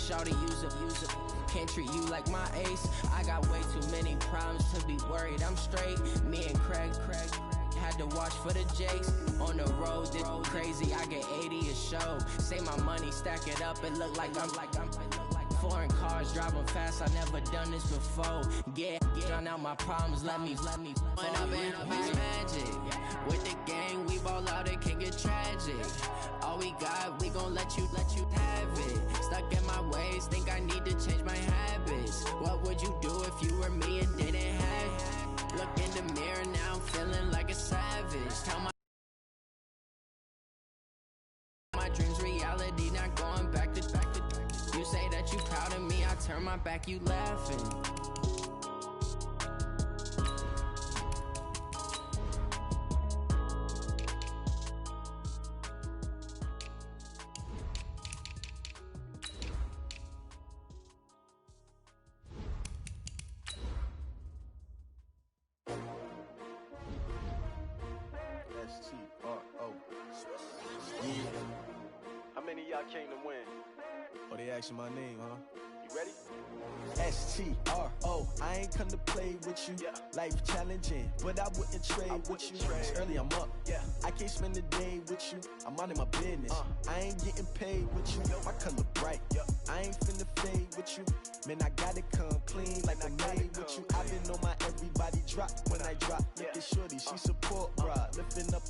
shawty, use it. Can't treat you like my ace. I got way too many problems to be worried. I'm straight. Me and Craig had to watch for the Jakes. On the road, this crazy. I get 80 a show. Say my money, stack it up. It look like I'm foreign cars driving fast. I never done this before. Drown out my problems. Let me. When I've been magic with the gang, we ball out. It can get tragic. All we got, we gon' let you have it. Stuck in my ways, think I need to change my habits. What would you do if you were me and didn't have it? Look in the mirror, now I'm feeling like a savage. Tell my dreams reality, not going back to. You say that you proud of me, I turn my back, you laughing. How many of y'all came to win? Oh, they asking my name, huh? You ready? S-T-R-O, I ain't come to play with you. Yeah. Life challenging, but I wouldn't trade with you. It's early, I'm up. Yeah. I can't spend the day with you. I'm minding my business. I ain't getting paid with you. My color bright. I ain't finna fade with you. Man, I gotta come clean like I made with you. I've been on my everybody drop when I drop. Look at shorty, she support, bruh. Lifting up.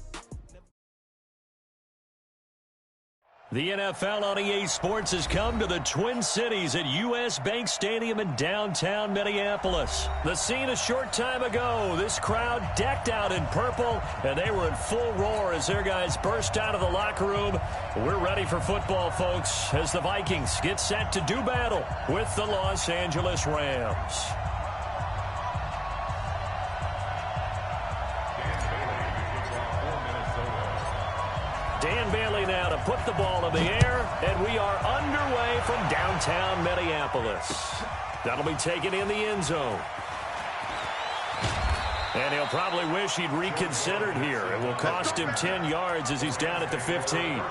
The NFL on EA Sports has come to the Twin Cities at U.S. Bank Stadium in downtown Minneapolis. The scene a short time ago, this crowd decked out in purple, and they were in full roar as their guys burst out of the locker room. We're ready for football, folks, as the Vikings get set to do battle with the Los Angeles Rams. Dan Bailey now to put the ball in the air, and we are underway from downtown Minneapolis. That'll be taken in the end zone. And he'll probably wish he'd reconsidered here. It will cost him 10 yards as he's down at the 15.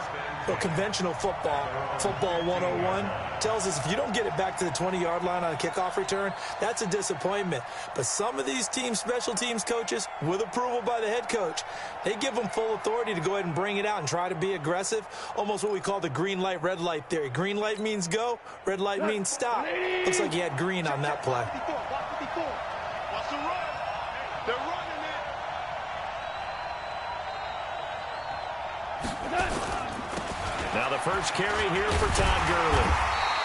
Well, conventional football 101, tells us if you don't get it back to the 20-yard line on a kickoff return, that's a disappointment. But some of these teams, special teams coaches, with approval by the head coach, they give them full authority to go ahead and bring it out and try to be aggressive, almost what we call the green light, red light theory. Green light means go, red light means stop. Looks like he had green on that play. What's the run? They're running it. Now the first carry here for Todd Gurley.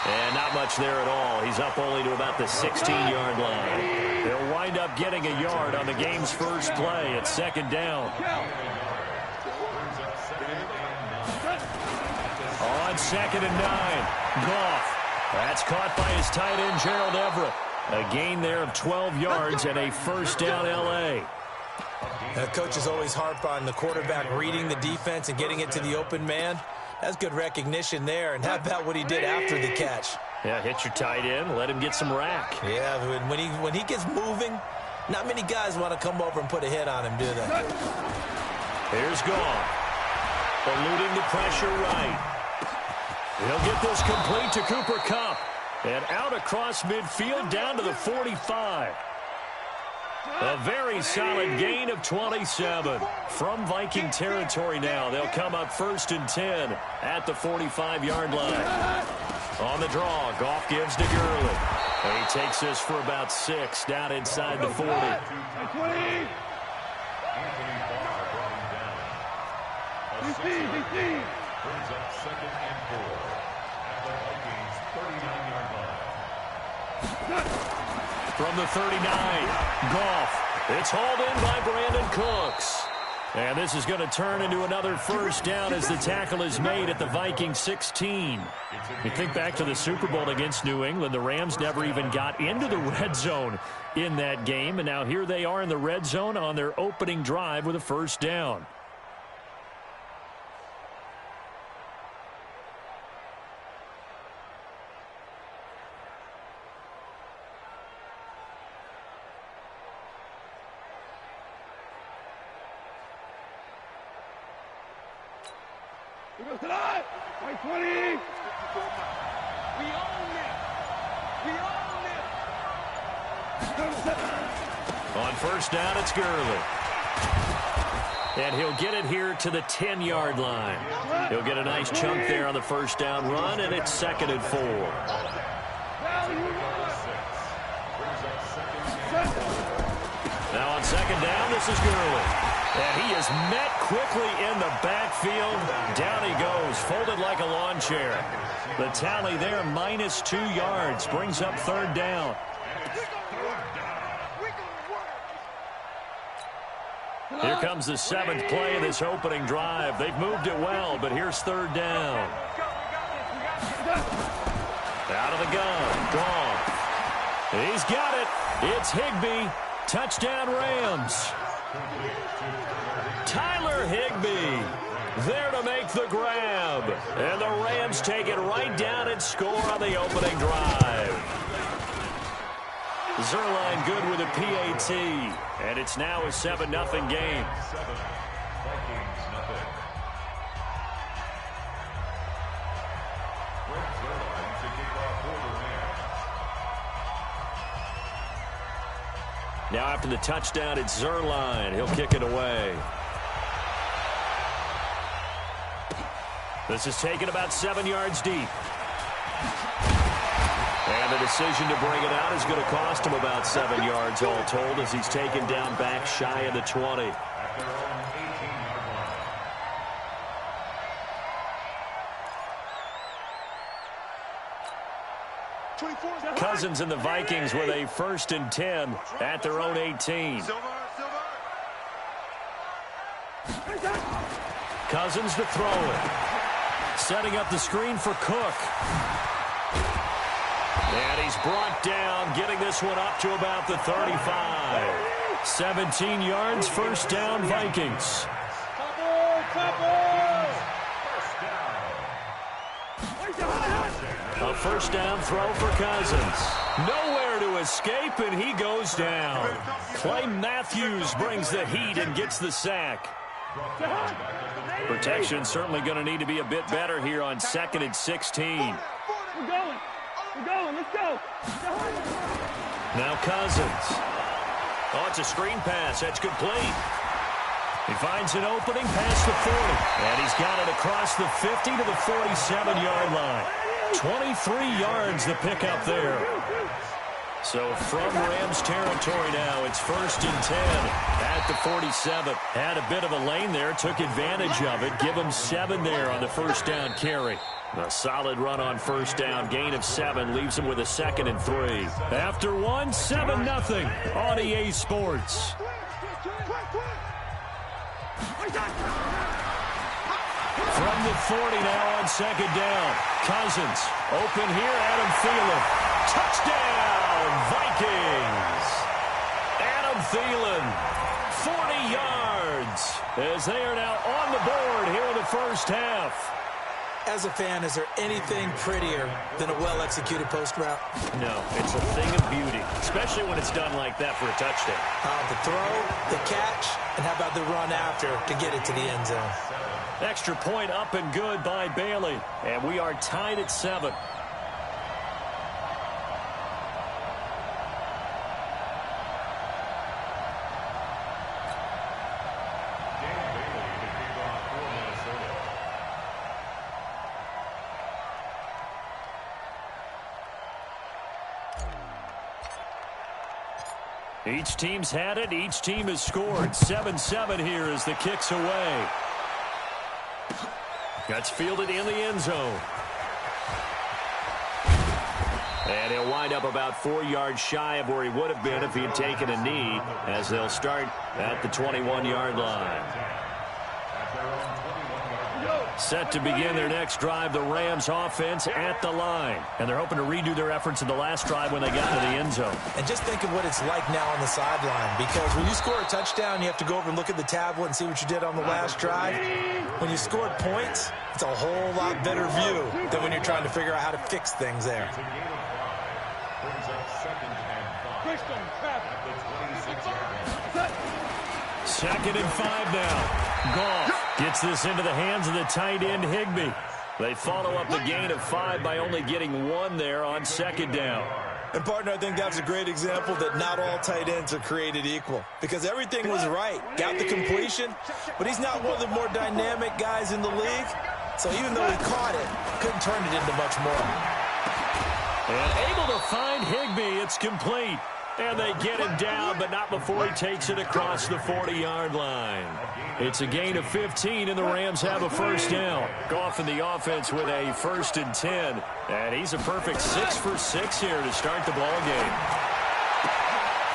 And not much there at all. He's up only to about the 16-yard line. They'll wind up getting a yard on the game's first play at second down. On 2nd and 9, Goff. That's caught by his tight end, Gerald Everett. A gain there of 12 yards and a first down L.A. The coaches always harp on the quarterback reading the defense and getting it to the open man. That's good recognition there. And how about what he did after the catch? Yeah, hit your tight end, let him get some rack. Yeah, when he gets moving, not many guys want to come over and put a hit on him, do they? Here's Goff. Eluding the pressure right. He'll get this complete to Cooper Kupp. And out across midfield down to the 45. A very solid gain of 27. From Viking territory now, they'll come up 1st and 10 at the 45-yard line. On the draw, Goff gives to Gurley. And he takes this for about 6 down inside the 40. Brings up 2nd and 4 at the Vikings' 39-yard line. From the 39, Goff. It's hauled in by Brandon Cooks. And this is going to turn into another first down as the tackle is made at the Vikings 16. You think back to the Super Bowl against New England, the Rams never even got into the red zone in that game. And now here they are in the red zone on their opening drive with a first down. We all On first down, it's Gurley. And he'll get it here to the 10-yard line. He'll get a nice chunk there on the first down run, and it's 2nd and 4. Now on 2nd down, this is Gurley. And he is met quickly in the backfield. Down he goes, folded like a lawn chair. The tally there, -2 yards, brings up 3rd down. Here comes the 7th play of this opening drive. They've moved it well, but here's 3rd down. Out of the gun, gone. He's got it. It's Higbee. Touchdown Rams. Tyler Higbee there to make the grab. And the Rams take it right down and score on the opening drive. Zerline good with a PAT. And it's now a 7-0 game. Now after the touchdown, it's Zerline. He'll kick it away. This is taken about 7 yards deep. And the decision to bring it out is going to cost him about 7 yards all told as he's taken down back shy of the 20. Cousins and the Vikings with a 1st and 10 at their own 18. Cousins to throw it. Setting up the screen for Cook. And he's brought down, getting this one up to about the 35. 17 yards, 1st down, Vikings. A 1st down throw for Cousins. Nowhere to escape, and he goes down. Clay Matthews brings the heat and gets the sack. Protection certainly going to need to be a bit better here on 2nd and 16. We're going, let's go. Now Cousins. Oh, it's a screen pass. That's complete. He finds an opening past the 40. And he's got it across the 50 to the 47-yard line. 23 yards the pickup there. So from Rams territory now, it's 1st and 10 at the 47. Had a bit of a lane there, took advantage of it. Give him 7 there on the 1st down carry. A solid run on 1st down, gain of 7, leaves him with a 2nd and 3. After 1, 7-0 on EA Sports. From the 40 now on 2nd down. Cousins, open here, Adam Thielen. Touchdown, Vikings! Adam Thielen, 40 yards, as they are now on the board here in the 1st half. As a fan, is there anything prettier than a well-executed post route? No, it's a thing of beauty, especially when it's done like that for a touchdown. The throw, the catch, and how about the run after to get it to the end zone? Extra point up and good by Bailey, and we are tied at 7. Each team's had it. Each team has scored. 7-7 here as the kick's away. That's fielded in the end zone. And he'll wind up about 4 yards shy of where he would have been if he had taken a knee, as they'll start at the 21-yard line. Set to begin their next drive, the Rams offense at the line. And they're hoping to redo their efforts in the last drive when they got to the end zone. And just think of what it's like now on the sideline, because when you score a touchdown, you have to go over and look at the tablet and see what you did on the last drive. When you scored points, it's a whole lot better view than when you're trying to figure out how to fix things there. Second and 5 now. Goff gets this into the hands of the tight end, Higbee. They follow up the gain of 5 by only getting 1 there on 2nd down. And, partner, I think that's a great example that not all tight ends are created equal because everything was right. Got the completion, but he's not one of the more dynamic guys in the league. So even though he caught it, couldn't turn it into much more. And able to find Higbee. It's complete. And they get him down, but not before he takes it across the 40-yard line. It's a gain of 15, and the Rams have a first down. Goff in the offense with a 1st and 10. And he's a perfect 6 for 6 here to start the ball game.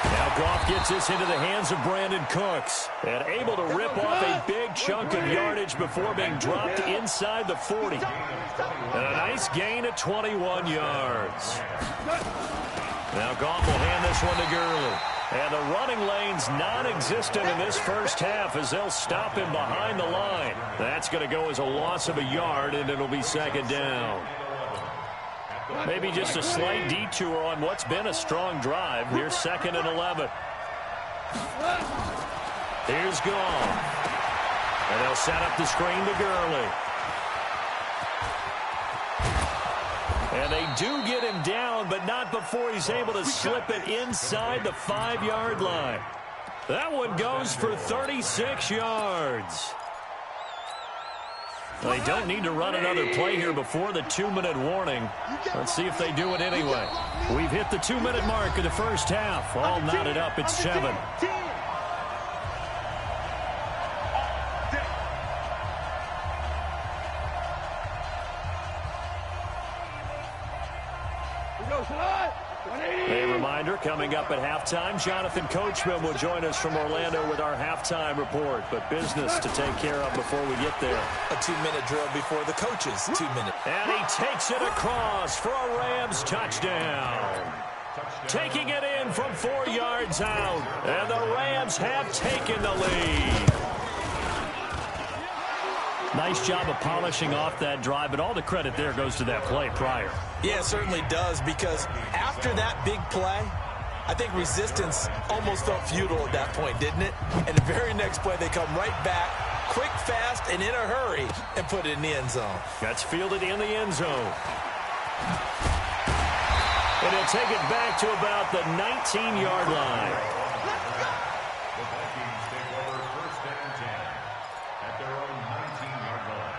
Now Goff gets this into the hands of Brandon Cooks. And able to rip off a big chunk of yardage before being dropped inside the 40. And a nice gain of 21 yards. Now Goff will hand this one to Gurley. And the running lane's non-existent in this first half as they'll stop him behind the line. That's going to go as a loss of a yard, and it'll be 2nd down. Maybe just a slight detour on what's been a strong drive. Here's 2nd and 11. Here's Goff. And they'll set up the screen to Gurley. And they do get him down, but not before he's able to slip it inside the 5-yard line. That one goes for 36 yards. They don't need to run another play here before the 2-minute warning. Let's see if they do it anyway. We've hit the 2-minute mark of the first half. All knotted up at 7. A reminder, coming up at halftime, Jonathan Coachman will join us from Orlando with our halftime report. But business to take care of before we get there. A 2-minute drill before the coaches' 2 minutes. And he takes it across for a Rams touchdown. Taking it in from 4 yards out. And the Rams have taken the lead. Nice job of polishing off that drive, but all the credit there goes to that play prior. Yeah, it certainly does, because after that big play, I think resistance almost felt futile at that point, didn't it? And the very next play, they come right back, quick, fast, and in a hurry, and put it in the end zone. That's fielded in the end zone. And he'll take it back to about the 19-yard line. The Vikings take over 1st and 10 at their own 19-yard line.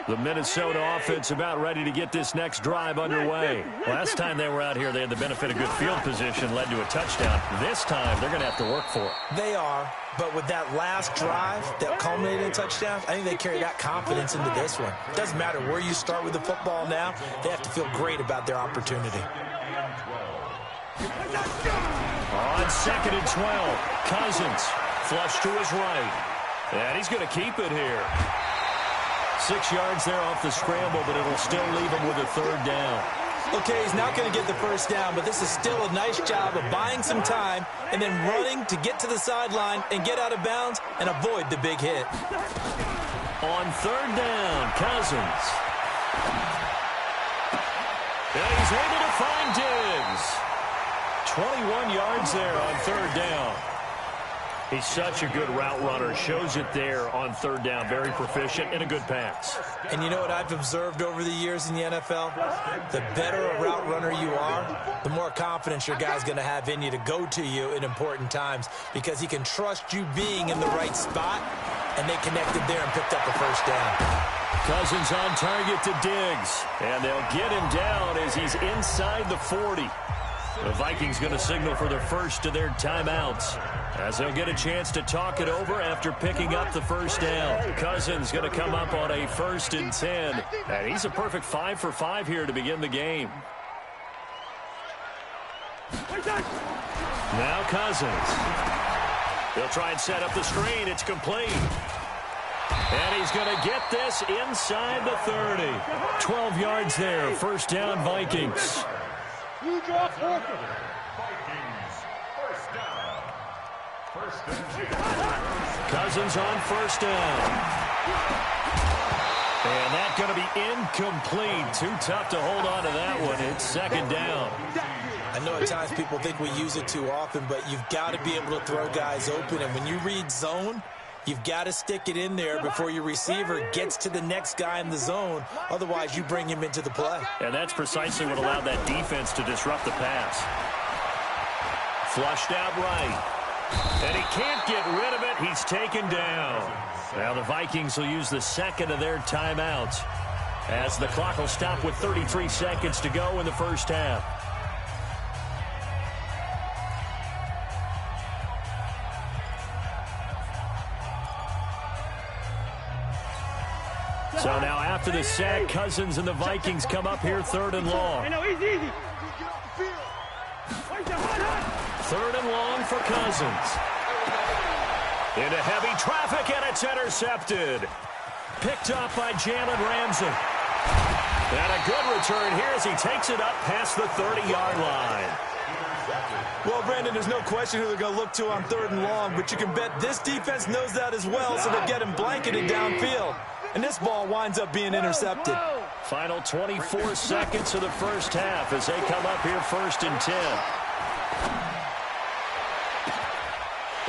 The Minnesota offense about ready to get this next drive underway. Last time they were out here, they had the benefit of good field position, led to a touchdown. This time, they're going to have to work for it. They are, but with that last drive that culminated in touchdowns, I think they carry that confidence into this one. It doesn't matter where you start with the football now. They have to feel great about their opportunity. On 2nd and 12, Cousins flush to his right. And he's going to keep it here. 6 yards there off the scramble, but it'll still leave him with a 3rd down. Okay, he's not going to get the first down, but this is still a nice job of buying some time and then running to get to the sideline and get out of bounds and avoid the big hit. On 3rd down, Cousins. And he's able to find Diggs. 21 yards there on 3rd down. He's such a good route runner. Shows it there on 3rd down. Very proficient and a good pass. And you know what I've observed over the years in the NFL? The better a route runner you are, the more confidence your guy's going to have in you to go to you in important times because he can trust you being in the right spot, and they connected there and picked up a first down. Cousins on target to Diggs. And they'll get him down as he's inside the 40. The Vikings going to signal for the first of their timeouts as they'll get a chance to talk it over after picking up the first down. Cousins going to come up on a 1st and 10. And he's a perfect 5 for 5 here to begin the game. Now Cousins. He'll try and set up the screen. It's complete. And he's going to get this inside the 30. 12 yards there. First down, Vikings. You drop Walker. Vikings, 1st down. 1st and 10. Cousins on 1st down. And that's going to be incomplete. Too tough to hold on to that one. It's 2nd down. I know at times people think we use it too often, but you've got to be able to throw guys open. And when you read zone, You've got to stick it in there before your receiver gets to the next guy in the zone. Otherwise, you bring him into the play. And that's precisely what allowed that defense to disrupt the pass. Flushed out right. And he can't get rid of it. He's taken down. Now the Vikings will use the second of their timeouts as the clock will stop with 33 seconds to go in the first half. So now after the sack, Cousins and the Vikings come up here 3rd and long. Third and long for Cousins. Into heavy traffic, and it's intercepted. Picked up by Jalen Ramsey. And a good return here as he takes it up past the 30-yard line. Well, Brandon, there's no question who they're going to look to on 3rd and long, but you can bet this defense knows that as well, so they're getting blanketed downfield. And this ball winds up being intercepted. Final 24 seconds of the first half as they come up here 1st and 10.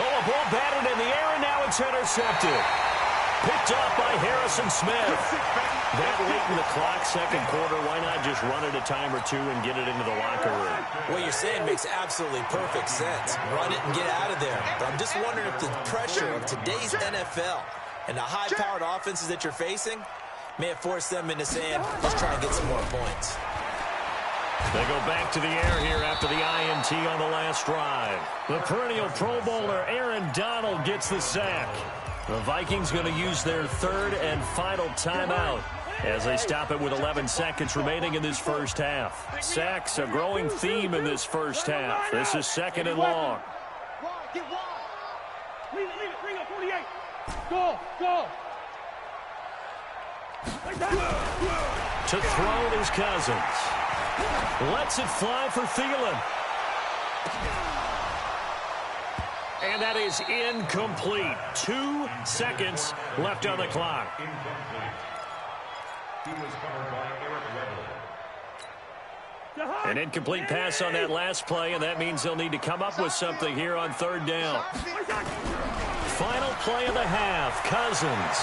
Oh, a ball batted in the air, and now it's intercepted. Picked up by Harrison Smith. That late in the clock, second quarter, why not just run it a time or two and get it into the locker room? What you're saying makes absolutely perfect sense. Run it and get out of there. But I'm just wondering if the pressure of today's NFL and the high-powered offenses that you're facing may have forced them into saying, let's try and get some more points. They go back to the air here after the INT on the last drive. The perennial Pro Bowler Aaron Donald gets the sack. The Vikings going to use their 3rd and final timeout as they stop it with 11 seconds remaining in this first half. Sacks, a growing theme in this first half. This is 2nd and long. Get wide. Leave it, 48. Go. To throw is Cousins. Lets it fly for Thielen. And that is incomplete. 2 seconds left on the clock. He was covered by Eric Weddle. An incomplete pass on that last play, and that means they'll need to come up with something here on 3rd down. Final play of the half. Cousins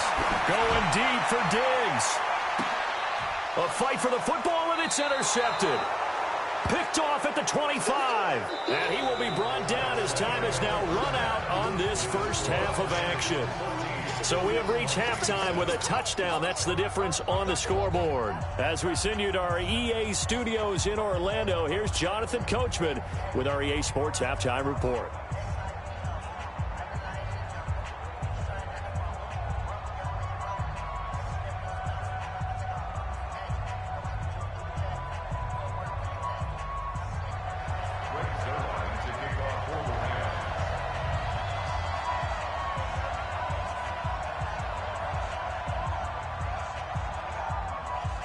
going deep for Diggs. A fight for the football, and it's intercepted. Picked off at the 25. And he will be brought down as time is now run out on this first half of action. So we have reached halftime with a touchdown. That's the difference on the scoreboard. As we send you to our EA studios in Orlando, here's Jonathan Coachman with our EA Sports Halftime Report.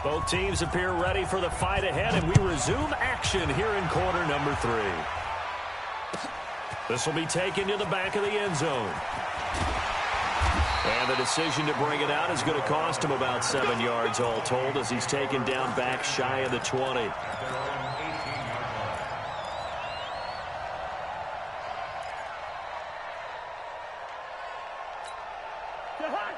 Both teams appear ready for the fight ahead, and we resume action here in quarter number 3. This will be taken to the back of the end zone. And the decision to bring it out is going to cost him about 7 yards all told as he's taken down back shy of the 20.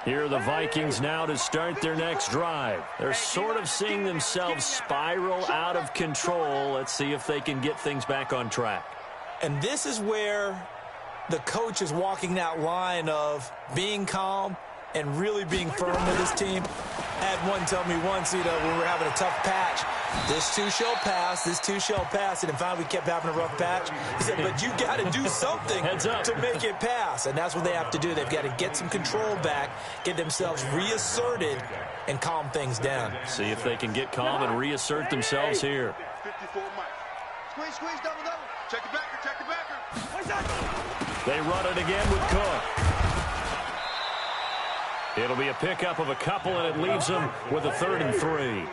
Here are the Vikings now to start their next drive. They're sort of seeing themselves spiral out of control. Let's see if they can get things back on track. And this is where the coach is walking that line of being calm and really being firm with his team. I had one tell me once, when we were having a tough patch, this too shall pass, this too shall pass, and then finally we kept having a rough patch. He said, but you got to do something to make it pass, and that's what they have to do. They've got to get some control back, get themselves reasserted, and calm things down. See if they can get calm and reassert themselves here. 54 mics. Squeeze, double. Check the backer. They run it again with Cook. It'll be a pickup of a couple, and it leaves them with a 3rd and 3.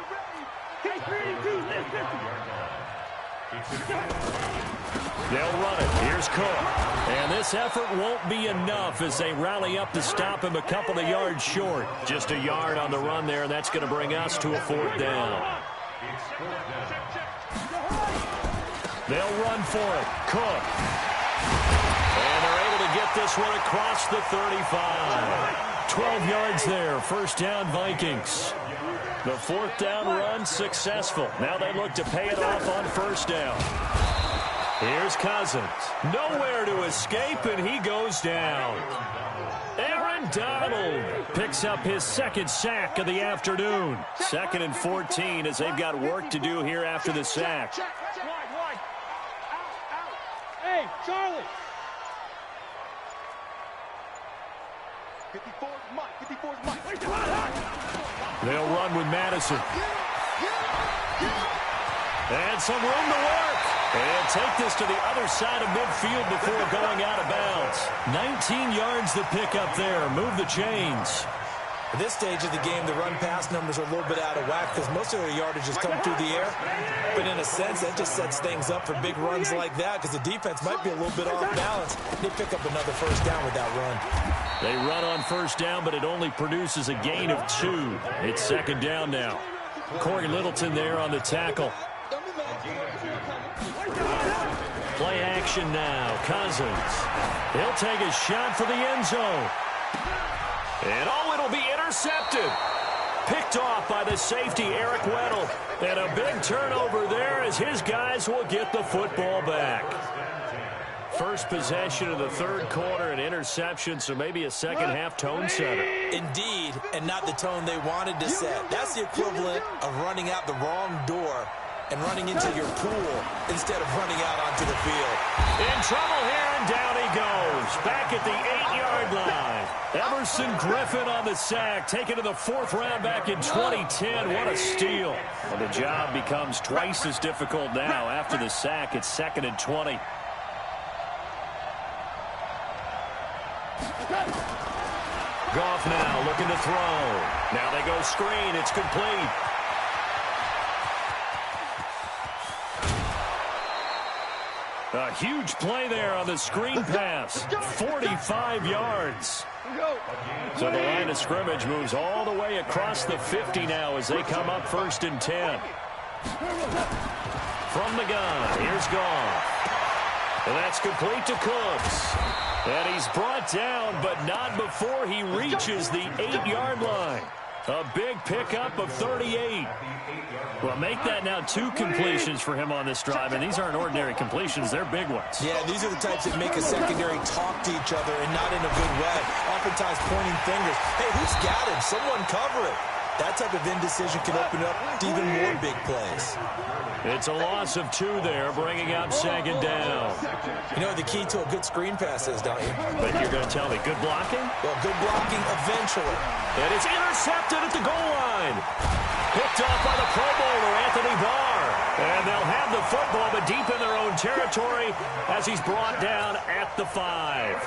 They'll run it. Here's Cook. And this effort won't be enough as they rally up to stop him a couple of yards short. Just a yard on the run there, and that's going to bring us to a 4th down. They'll run for it. Cook. And they're able to get get this one across the 35. 12 yards there. First down, Vikings. The fourth down run successful. Now they look to pay it off on first down. Here's Cousins. Nowhere to escape, and he goes down. Aaron Donald picks up his second sack of the afternoon. 2nd and 14 as they've got work to do here after the sack. Hey, Charlie. 54's Mike. 54's Mike. They'll run with Madison. And some room to work. And take this to the other side of midfield before going out of bounds. 19 yards to pick up there. Move the chains. At this stage of the game, the run-pass numbers are a little bit out of whack because most of their yardage has come through the air. But in a sense, that just sets things up for big runs like that because the defense might be a little bit off balance. They pick up another first down with that run. They run on first down, but it only produces a gain of 2. It's 2nd down now. Corey Littleton there on the tackle. Play action now. Cousins. He'll take a shot for the end zone. And it'll be intercepted. Picked off by the safety, Eric Weddle. And a big turnover there as his guys will get the football back. First possession of the third quarter, an interception, so maybe a second-half tone setter. Indeed, and not the tone they wanted to set. That's the equivalent of running out the wrong door and running into your pool instead of running out onto the field. In trouble here, and down he goes. Back at the 8-yard line. Everson Griffin on the sack, taken to the 4th round back in 2010. What a steal. Well, the job becomes twice as difficult now. After the sack, it's 2nd and 20. Goff now looking to throw. Now they go screen. It's complete. A huge play there on the screen pass. 45 yards. So the line of scrimmage moves all the way across the 50 now as they come up 1st and 10. From the gun, here's Goff. And that's complete to Cooks. And he's brought down, but not before he reaches the 8-yard line. A big pickup of 38. Well, make that now 2 completions for him on this drive, and these aren't ordinary completions. They're big ones. Yeah, these are the types that make a secondary talk to each other and not in a good way. Oftentimes pointing fingers. Hey, who's got him? Someone cover it. That type of indecision can open up to even more big plays. It's a loss of 2 there, bringing up 2nd down. You know what the key to a good screen pass is, don't you? But you're going to tell me good blocking? Well, good blocking eventually. And it's intercepted at the goal line. Picked off by the Pro Bowler, Anthony Barr. And they'll have the football, but deep in their own territory as he's brought down at the 5.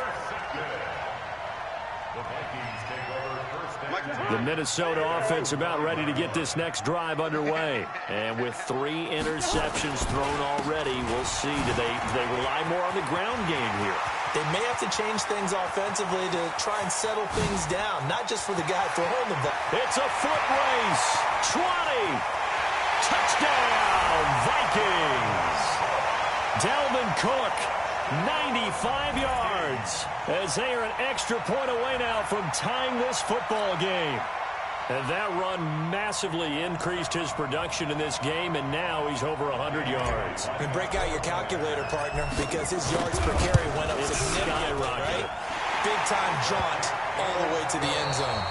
The Minnesota offense about ready to get this next drive underway. And with 3 interceptions thrown already, we'll see. Do they rely more on the ground game here? They may have to change things offensively to try and settle things down, not just for the guy throwing the ball. It's a foot race. 20. Touchdown, Vikings. Dalvin Cook, 95 yards, as they are an extra point away now from tying this football game. And that run massively increased his production in this game, and now he's over 100 yards. And break out your calculator, partner, because his yards per carry went up significantly, right? Big-time jaunt all the way to the end zone.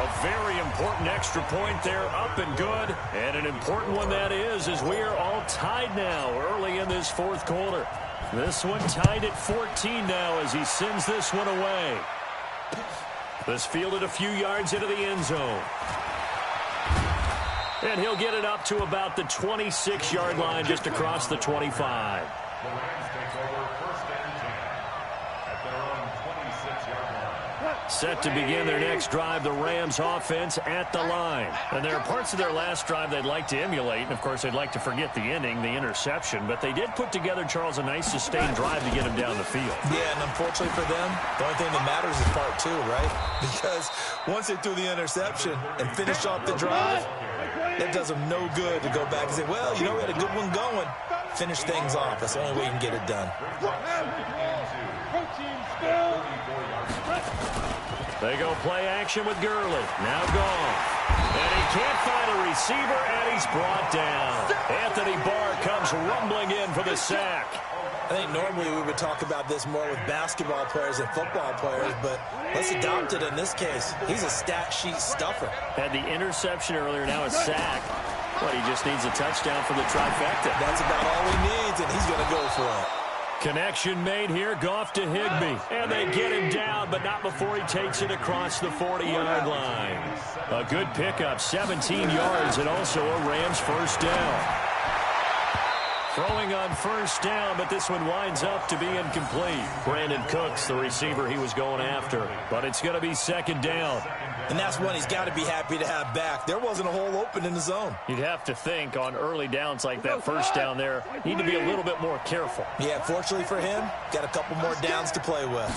A very important extra point there, up and good. And an important one that is, as we are all tied now early in this 4th quarter. This one tied at 14 now as he sends this one away. This fielded a few yards into the end zone. And he'll get it up to about the 26-yard line, just across the 25. The Rams take over 1st and 10 at their own 26-yard line. Set to begin their next drive, the Rams offense at the line. And there are parts of their last drive they'd like to emulate. And, of course, they'd like to forget the ending, the interception. But they did put together, Charles, a nice sustained drive to get him down the field. Yeah, and unfortunately for them, the only thing that matters is part 2, right? Because once they threw the interception and finished off the drive, it does them no good to go back and say, well, you know, we had a good one going. Finish things off. That's the only way you can get it done. Protein spill. They go play action with Gurley. Now Goff. And he can't find a receiver, and he's brought down. Anthony Barr comes rumbling in for the sack. I think normally we would talk about this more with basketball players and football players, but let's adopt it in this case. He's a stat sheet stuffer. Had the interception earlier, now a sack. But he just needs a touchdown for the trifecta. That's about all he needs, and he's going to go for it. Connection made here, Goff to Higbee. And they get him down, but not before he takes it across the 40-yard line. A good pickup, 17 yards, and also a Rams first down. Throwing on first down, but this one winds up to be incomplete. Brandon Cooks, the receiver he was going after. But it's going to be second down. And that's one he's got to be happy to have back. There wasn't a hole open in the zone. You'd have to think on early downs like that first down there, need to be a little bit more careful. Yeah, fortunately for him, got a couple more downs to play with.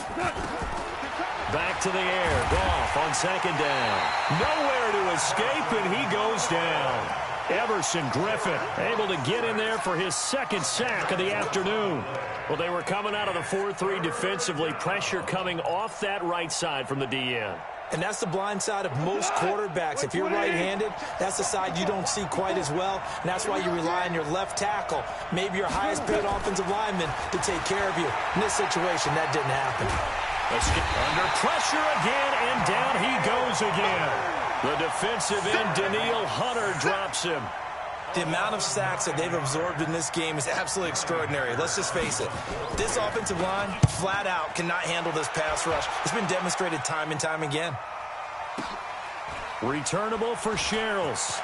Back to the air. Goff on second down. Nowhere to escape, and he goes down. Everson Griffin able to get in there for his second sack of the afternoon. Well, they were coming out of the 4-3 defensively. Pressure coming off that right side from the DN. And that's the blind side of most quarterbacks. If you're right-handed, that's the side you don't see quite as well. And that's why you rely on your left tackle, maybe your highest-paid offensive lineman, to take care of you. In this situation, that didn't happen. Under pressure again, and down he goes again. The defensive end, Daniil Hunter, drops him. The amount of sacks that they've absorbed in this game is absolutely extraordinary. Let's just face it. This offensive line, flat out, cannot handle this pass rush. It's been demonstrated time and time again. Returnable for Sherrills.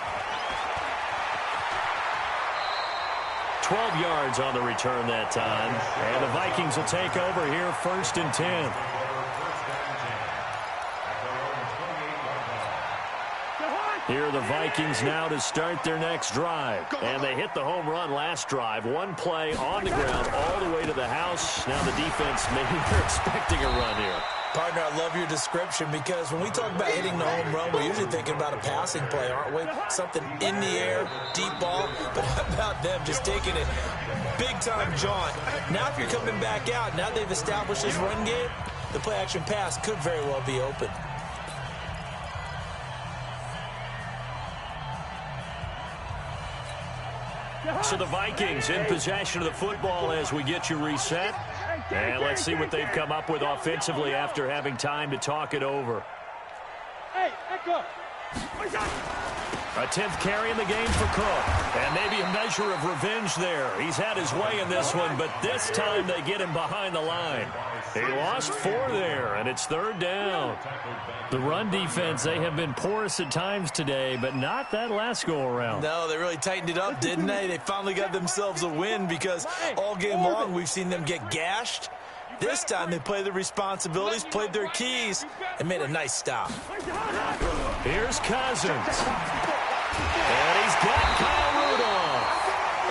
12 yards on the return that time. And the Vikings will take over here, 1st and 10. Here are the Vikings now to start their next drive. And they hit the home run last drive. One play on the ground all the way to the house. Now the defense, maybe they're expecting a run here. Partner, I love your description because when we talk about hitting the home run, we're usually thinking about a passing play, aren't we? Something in the air, deep ball. But how about them just taking it big-time jaunt? Now if you're coming back out, now they've established this run game, the play-action pass could very well be open. So the Vikings in possession of the football as we get you reset. And let's see what they've come up with offensively after having time to talk it over. Hey, Echo. A 10th carry in the game for Cook. And maybe a measure of revenge there. He's had his way in this one, but this time they get him behind the line. He lost 4 there, and it's 3rd down. The run defense, they have been porous at times today, but not that last go-around. No, they really tightened it up, didn't they? They finally got themselves a win because all game long we've seen them get gashed. This time they played their responsibilities, played their keys, and made a nice stop. Here's Cousins. And he's got Kyle Rudolph.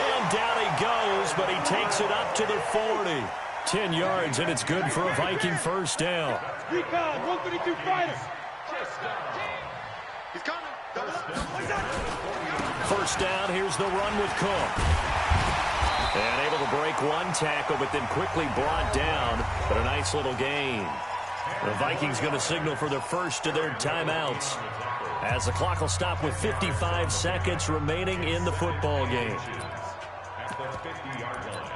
And down he goes, but he takes it up to the 40. 10 yards, and it's good for a Viking first down. Recon, 132 fighter. He's coming. First down, here's the run with Cook. And able to break one tackle, but then quickly brought down. But a nice little gain. The Vikings going to signal for the first of their timeouts, as the clock will stop with 55 seconds remaining in the football game. At the 50-yard line.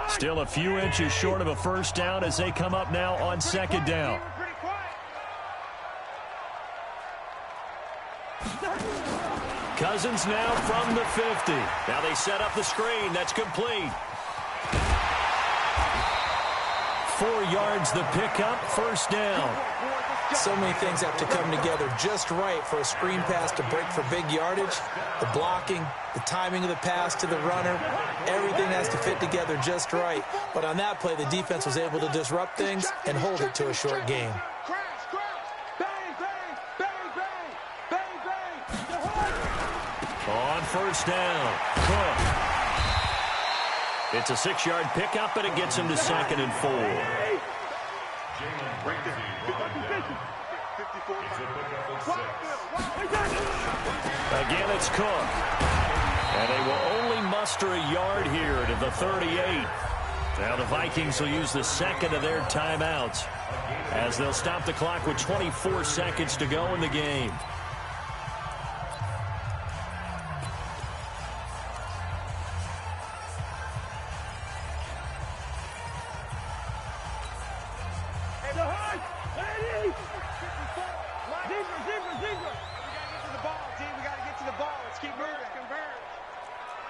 Still a few inches short of a first down as they come up now on second down. Cousins now from the 50. Now they set up the screen. That's complete. 4 yards the pickup, first down. So many things have to come together just right for a screen pass to break for big yardage. The blocking, the timing of the pass to the runner, everything has to fit together just right. But on that play, the defense was able to disrupt things and hold it to a short game. On first down, Cook. It's a 6-yard pickup, and it gets him to 2nd and 4. Again, it's Cook. And they will only muster a yard here to the 38. Now the Vikings will use the second of their timeouts as they'll stop the clock with 24 seconds to go in the game.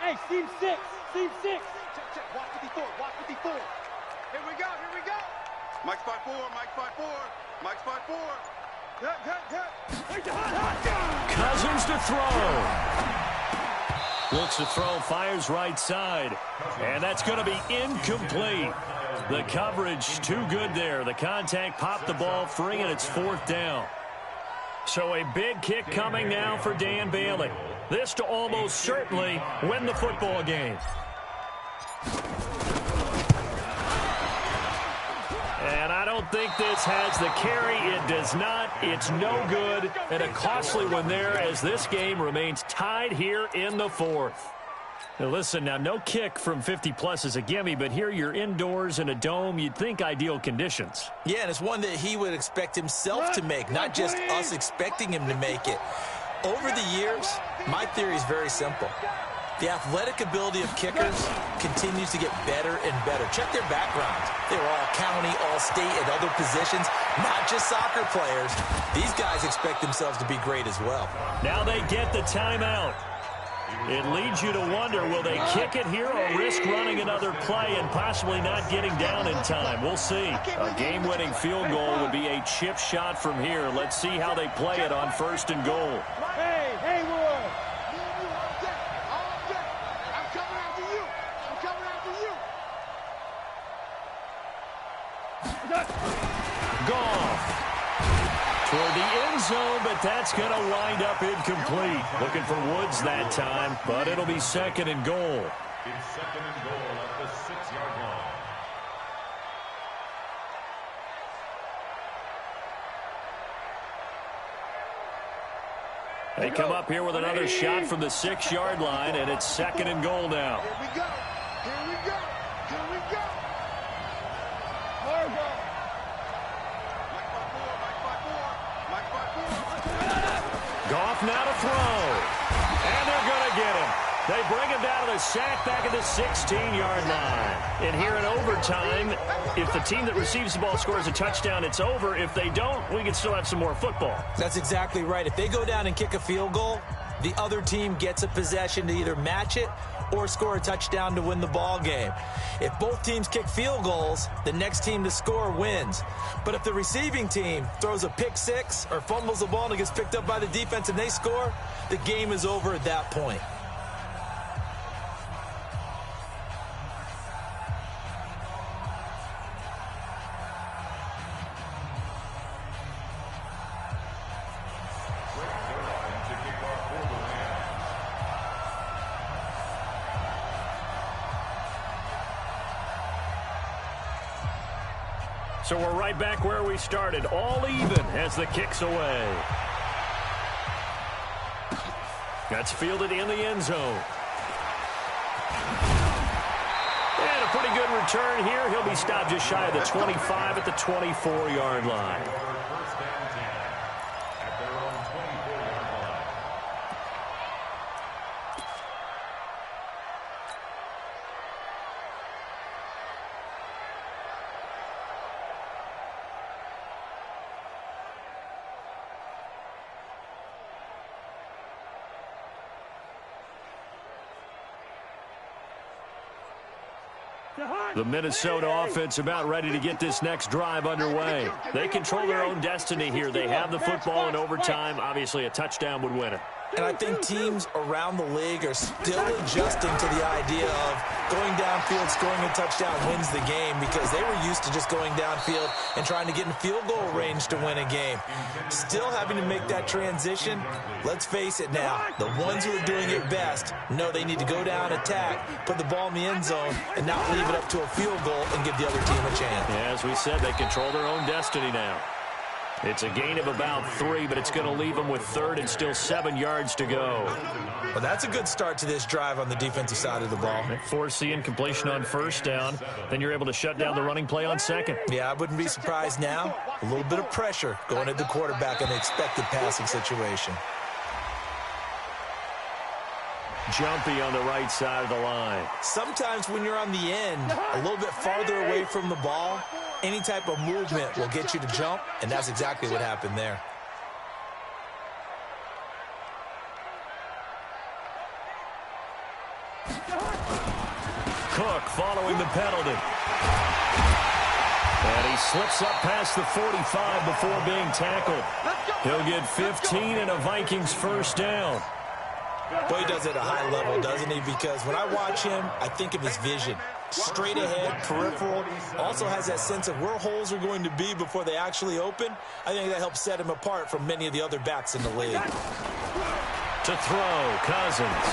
Hey, team six. Watch 54, watch 54. Here we go. Mike's 5-4, Mike's 5-4, Mike's 5-4. Cousins to throw. Looks to throw, fires right side. And that's going to be incomplete. The coverage too good there. The contact popped the ball free, and it's 4th down. So a big kick coming now for Dan Bailey. This to almost certainly win the football game. And I don't think this has the carry. It does not. It's no good. And a costly one there as this game remains tied here in the 4th. Now listen, now no kick from 50-plus is a gimme, but here you're indoors in a dome. You'd think ideal conditions. Yeah, and it's one that he would expect himself to make, not just us expecting him to make it. Over the years, my theory is very simple. The athletic ability of kickers continues to get better and better. Check their backgrounds. They were all county, all state, at other positions, not just soccer players. These guys expect themselves to be great as well. Now they get the timeout. It leads you to wonder, will they kick it here or risk running another play and possibly not getting down in time? We'll see. A game-winning field goal would be a chip shot from here. Let's see how they play it on 1st and goal. Hey, Haywood. I'm coming after you. Goff toward the end zone, but that's going to wind up incomplete. Looking for Woods that time, but it'll be 2nd and goal. It's 2nd and goal at the 6-yard line. They come up here with another shot from the 6-yard line, and it's 2nd and goal now. Here we go. Goff now to throw. And they're going to get him. They bring him down to the sack back at the 16-yard line. And here in overtime, if the team that receives the ball scores a touchdown, it's over. If they don't, we can still have some more football. That's exactly right. If they go down and kick a field goal, the other team gets a possession to either match it or score a touchdown to win the ball game. If both teams kick field goals, the next team to score wins. But if the receiving team throws a pick six or fumbles the ball and it gets picked up by the defense and they score, the game is over at that point. So we're right back where we started, all even as the kick's away. That's fielded in the end zone. And a pretty good return here. He'll be stopped just shy of the 25 at the 24-yard line. First and 10 at their own 24-yard line. The Minnesota offense about ready to get this next drive underway. They control their own destiny here. They have the football in overtime. Obviously, a touchdown would win it. And I think teams around the league are still adjusting to the idea of going downfield, scoring a touchdown wins the game, because they were used to just going downfield and trying to get in field goal range to win a game. Still having to make that transition. Let's face it now, the ones who are doing it best know they need to go down, attack, put the ball in the end zone, and not leave it up to a field goal and give the other team a chance. Yeah, as we said, they control their own destiny now. It's a gain of about 3, but it's going to leave them with 3rd and still 7 yards to go. Well, that's a good start to this drive on the defensive side of the ball. Force the incompletion on 1st down. Then you're able to shut down the running play on 2nd. Yeah, I wouldn't be surprised now. A little bit of pressure going at the quarterback in the expected passing situation. Jumpy on the right side of the line. Sometimes when you're on the end, a little bit farther away from the ball, any type of movement will get you to jump, and that's exactly what happened there. Cook following the penalty. And he slips up past the 45 before being tackled. He'll get 15 and a Vikings 1st down. Boy, he does it at a high level, doesn't he? Because when I watch him, I think of his vision. Straight ahead, peripheral. Also has that sense of where holes are going to be before they actually open. I think that helps set him apart from many of the other backs in the league. To throw, Cousins.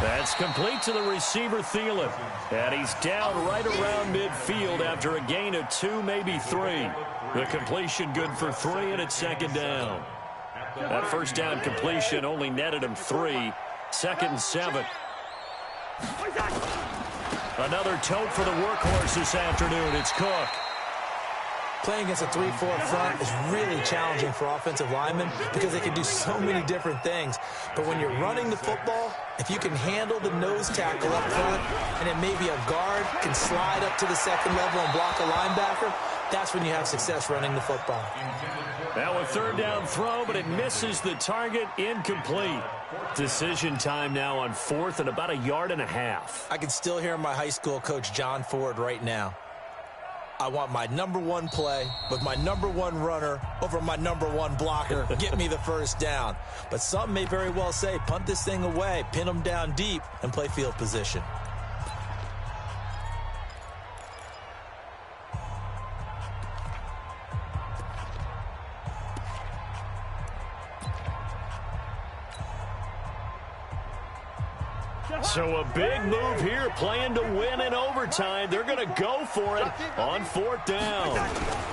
That's complete to the receiver, Thielen. And he's down right around midfield after a gain of 2, maybe 3. The completion good for 3, and it's 2nd down. That 1st down completion only netted him 3. 2nd and 7. Another tote for the workhorse this afternoon. It's Cook. Playing against a 3-4 front is really challenging for offensive linemen because they can do so many different things. But when you're running the football, if you can handle the nose tackle up front and then maybe a guard can slide up to the 2nd level and block a linebacker, that's when you have success running the football. Now a 3rd down throw, but it misses the target. Incomplete. Decision time now on 4th and about 1.5 yards. I can still hear my high school coach, John Ford, right now. I want my #1 play with my #1 runner over my #1 blocker. Get me the 1st down. But some may very well say, punt this thing away, pin them down deep, and play field position. So a big move here, playing to win in overtime. They're going to go for it on 4th down.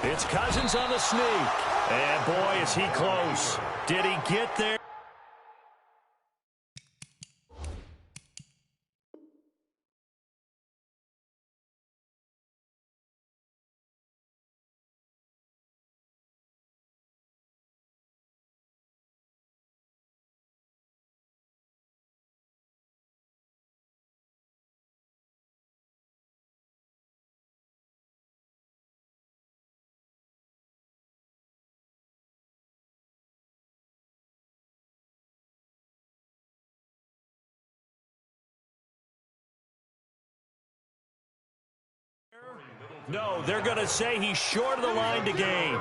It's Cousins on the sneak. And boy, is he close. Did he get there? No, they're going to say he's short of the line to gain.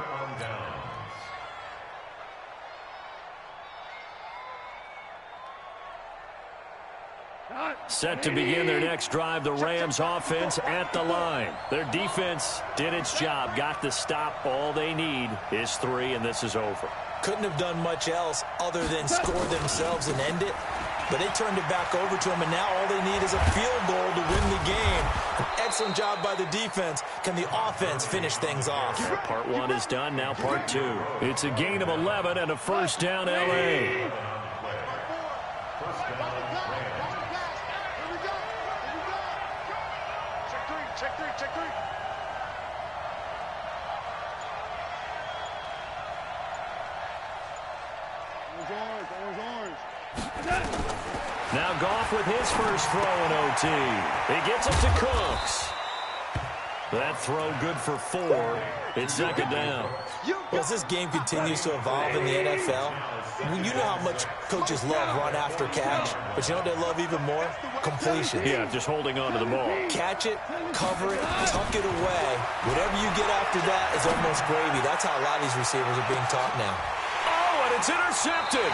Set to begin their next drive, the Rams offense at the line. Their defense did its job, got the stop. All they need is 3, and this is over. Couldn't have done much else other than score themselves and end it. But they turned it back over to him, and now all they need is a field goal to win the game. An excellent job by the defense. Can the offense finish things off? Part 1 is done, now part 2. It's a gain of 11 and a 1st down, L.A. Check 3. Now Goff with his first throw in OT. He gets it to Cooks. That throw good for 4. It's 2nd down. Well, as this game continues to evolve in the NFL, you know how much coaches love run after catch, but you know what they love even more? Completion. Yeah, just holding on to the ball. Catch it, cover it, tuck it away. Whatever you get after that is almost gravy. That's how a lot of these receivers are being taught now. Oh, and it's intercepted.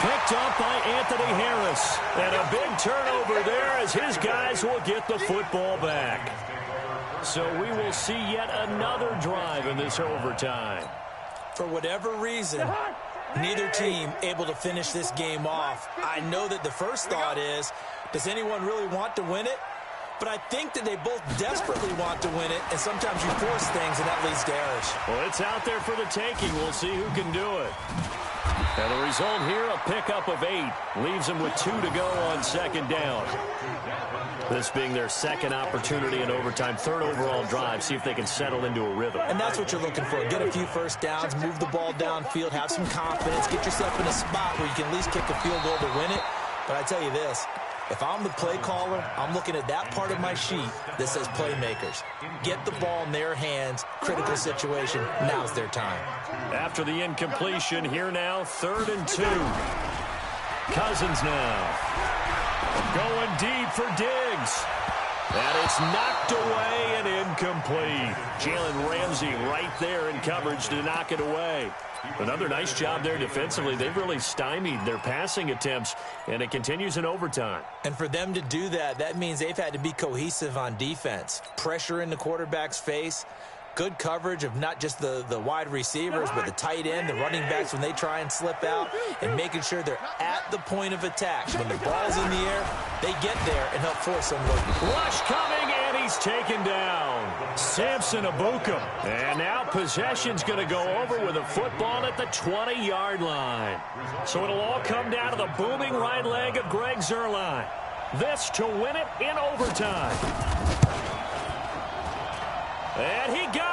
Picked up by Anthony Harris. And a big turnover there as his guys will get the football back. So we will see yet another drive in this overtime. For whatever reason, neither team able to finish this game off. I know that the first thought is, does anyone really want to win it? but I think that they both desperately want to win it, and sometimes you force things, and that leads to errors. Well, it's out there for the taking. We'll see who can do it. And the result here, a pickup of 8. Leaves them with 2 to go on second down. This being their second opportunity in overtime, third overall drive, see if they can settle into a rhythm. And that's what you're looking for. Get a few first downs, move the ball downfield, have some confidence, get yourself in a spot where you can at least kick a field goal to win it. But I tell you this, if I'm the play caller, I'm looking at that part of my sheet that says playmakers. Get the ball in their hands, critical situation, now's their time. After the incompletion, here now, 3rd and 2. Cousins now. Going deep for Diggs. And it's knocked away and incomplete. Jalen Ramsey right there in coverage to knock it away. Another nice job there defensively. They've really stymied their passing attempts, and it continues in overtime. And for them to do that, that means they've had to be cohesive on defense. Pressure in the quarterback's face. Good coverage of not just the wide receivers, but the tight end, the running backs when they try and slip out, and making sure they're at the point of attack. When the ball's in the air, they get there and help force some work. Rush coming, and he's taken down. Samson Abukum. And now possession's going to go over with a football at the 20-yard line. So it'll all come down to the booming right leg of Greg Zuerlein. This to win it in overtime. And he got